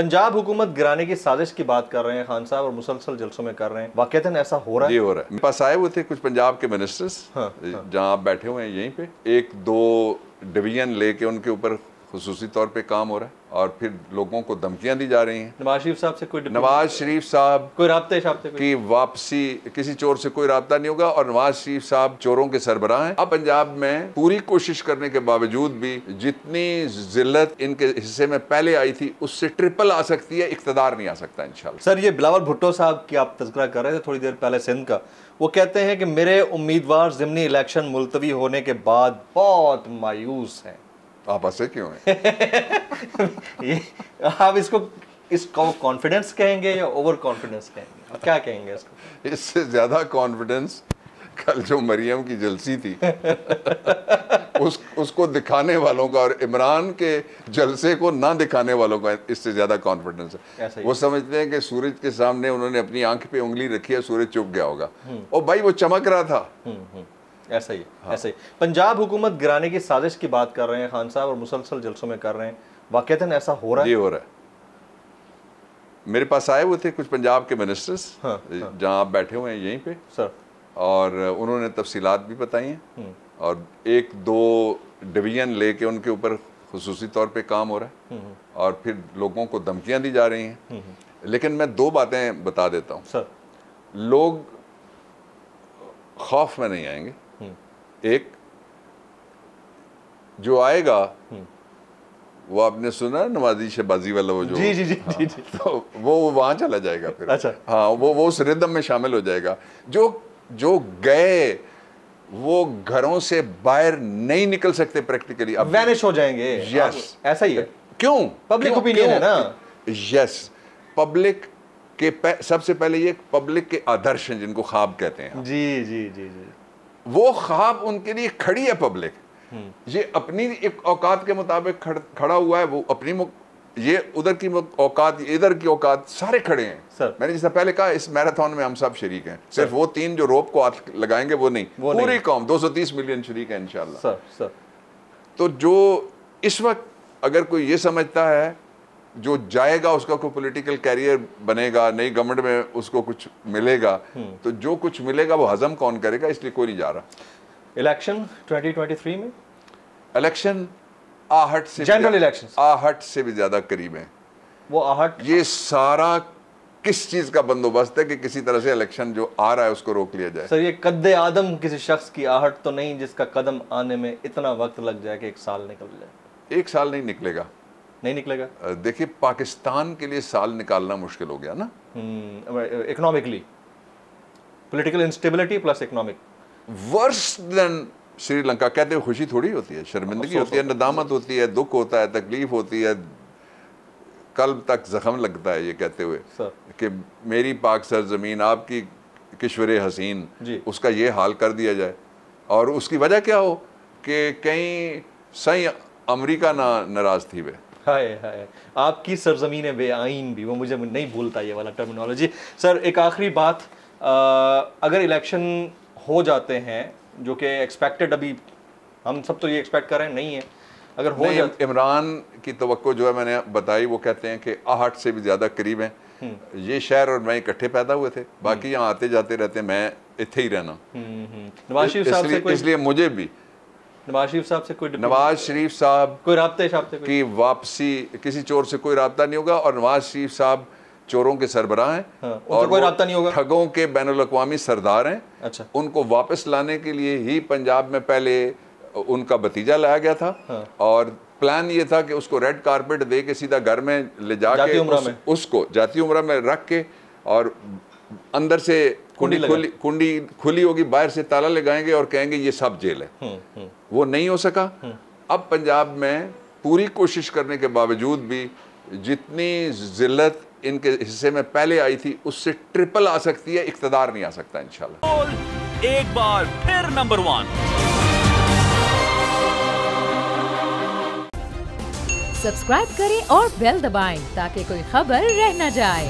पंजाब हुकूमत गिराने की साजिश की बात कर रहे हैं खान साहब और मुसलसल जलसों में कर रहे हैं, वाकईतन ऐसा हो रहा है? ये हो रहा है। मेरे पास आए हुए थे कुछ पंजाब के मिनिस्टर्स, जहाँ आप बैठे हुए हैं यहीं पे, एक दो डिवीजन लेके उनके ऊपर खुसूसी तौर पे काम हो रहा है और फिर लोगों को धमकियां दी जा रही हैं। नवाज शरीफ साहब से नवाज शरीफ साहब कोई राब्ते की वापसी, किसी चोर से कोई राब्ता नहीं होगा और नवाज शरीफ साहब चोरों के सरबराह हैं। अब पंजाब में पूरी कोशिश करने के बावजूद भी जितनी जिल्लत इनके हिस्से में पहले आई थी उससे ट्रिपल आ सकती है, इक़्तिदार नहीं आ सकता इंशाल्लाह। सर, ये बिलावल भुट्टो साहब की आप तज़किरा कर रहे थे थोड़ी देर पहले सिंध का, वो कहते हैं कि मेरे उम्मीदवार ज़िमनी इलेक्शन मुलतवी होने के बाद बहुत मायूस हैं। आप हंसे क्यों हैं? ये आप इसको कॉन्फिडेंस कहेंगे या ओवर कॉन्फिडेंस कहेंगे, क्या कहेंगे इसको? इससे ज्यादा कॉन्फिडेंस कल जो मरियम की जलसी थी उसको दिखाने वालों का और इमरान के जलसे को ना दिखाने वालों का इससे ज्यादा कॉन्फिडेंस है। वो समझते हैं कि सूरज के सामने उन्होंने अपनी आंख पे उंगली रखी है, सूरज चुक गया होगा और भाई वो चमक रहा था। ऐसा ही है। हाँ। ऐसा ही पंजाब हुकूमत गिराने की साजिश की बात कर रहे हैं खान साहब और मुसलसल जलसों में कर रहे हैं, वाकईतन ऐसा हो रहा है? ये हो रहा है। मेरे पास आए हुए थे कुछ पंजाब के मिनिस्टर्स, जहाँ आप बैठे हुए हैं यहीं पे सर, और उन्होंने तफसीलात भी बताई हैं और एक दो डिवीजन लेके उनके ऊपर खुसूसी तौर पे काम हो रहा है और फिर लोगों को धमकियां दी जा रही हैं। लेकिन मैं दो बातें बता देता हूँ सर, लोग खौफ में नहीं आएंगे। एक जो आएगा वो आपने सुना नवाजी शहबाजी वाला, वो जो जी। तो वो वहां चला जाएगा फिर। अच्छा। हाँ, वो उस रिदम में शामिल हो जाएगा। जो गए वो घरों से बाहर नहीं निकल सकते प्रैक्टिकली, अब वैनिश हो जाएंगे। यस, ऐसा ही है। क्यों? पब्लिक ओपिनियन है ना। यस, पब्लिक के सबसे पहले ये पब्लिक के आदर्श हैं जिनको ख्वाब कहते हैं। जी। वो ख्वाब उनके लिए खड़ी है पब्लिक। ये अपनी एक औकात के मुताबिक खड़ा हुआ है, वो अपनी ये उधर की औकात, इधर की औकात, सारे खड़े हैं सर। मैंने जैसा पहले कहा, इस मैराथन में हम सब शरीक हैं, सिर्फ वो 3 जो रोप को हाथ लगाएंगे वो नहीं, पूरी कौम 230 मिलियन शरीक है इंशाल्लाह सर। तो जो इस वक्त अगर कोई ये समझता है जो जाएगा उसका कोई पॉलिटिकल कैरियर बनेगा, नई गवर्नमेंट में उसको कुछ मिलेगा, तो जो कुछ मिलेगा वो हजम कौन करेगा, इसलिए कोई नहीं जा रहा। इलेक्शन 2023 में इलेक्शन आहट से, जनरल इलेक्शन आहट से भी ज्यादा करीब है। वो आहट, ये सारा किस चीज का बंदोबस्त है कि किसी तरह से इलेक्शन जो आ रहा है उसको रोक लिया जाए। सर, ये कद्दे आदम किसी शख्स की आहट तो नहीं जिसका कदम आने में इतना वक्त लग जाए कि 1 साल निकल जाए? 1 साल नहीं निकलेगा। नहीं निकलेगा? देखिए, पाकिस्तान के लिए साल निकालना मुश्किल हो गया ना, economically, political instability plus economic, worse than Sri Lanka. कहते हुए खुशी थोड़ी होती है, शर्मिंदगी होती है, नदामत होती है, दुख होता है, तकलीफ होती है, कल्ब तक जख्म लगता है ये कहते हुए कि मेरी पाक सरजमीन आपकी किश्वर हसीन, उसका ये हाल कर दिया जाए। और उसकी वजह क्या हो कि कहीं सही अमेरिका ना नाराज थी वे। हाय आपकी सरजमीन बेआइन भी, वो मुझे नहीं भूलता ये वाला टर्मिनोलॉजी। सर, एक आखिरी बात, अगर इलेक्शन हो जाते हैं जो कि एक्सपेक्टेड, अभी हम सब तो ये एक्सपेक्ट कर रहे हैं, नहीं है, अगर हो जाए, इमरान की तवक्को जो है मैंने बताई, वो कहते हैं कि आहट से भी ज़्यादा करीब हैं। ये शहर और मैं इकट्ठे पैदा हुए थे, बाकी यहाँ आते जाते रहते, मैं इत्थे ही रहना। नवाज शरीफ साहब से कोई, इसलिए मुझे भी नवाज शरीफ साहब से कोई राब्ते की वापसी, किसी चोर से कोई राब्ता नहीं होगा और नवाज शरीफ साहब चोरों के सरबराह हैं और कोई राब्ता नहीं होगा, ठगों के बैनुल-अक़वामी सरदार हैं। अच्छा। उनको वापस लाने के लिए ही पंजाब में पहले उनका भतीजा लाया गया था और प्लान ये था कि उसको रेड कारपेट दे के सीधा घर में ले जाके उसको जाती उम्रा में रख के, और अंदर से कुंडी खुली होगी, बाहर से ताला लगाएंगे और कहेंगे ये सब जेल है। वो नहीं हो सका। अब पंजाब में पूरी कोशिश करने के बावजूद भी जितनी जिल्लत इनके हिस्से में पहले आई थी उससे ट्रिपल आ सकती है, इक़्तिदार नहीं आ सकता इंशाल्लाह। एक बार फिर नंबर 1 सब्सक्राइब करें और बेल दबाएं ताकि कोई खबर रह न जाए।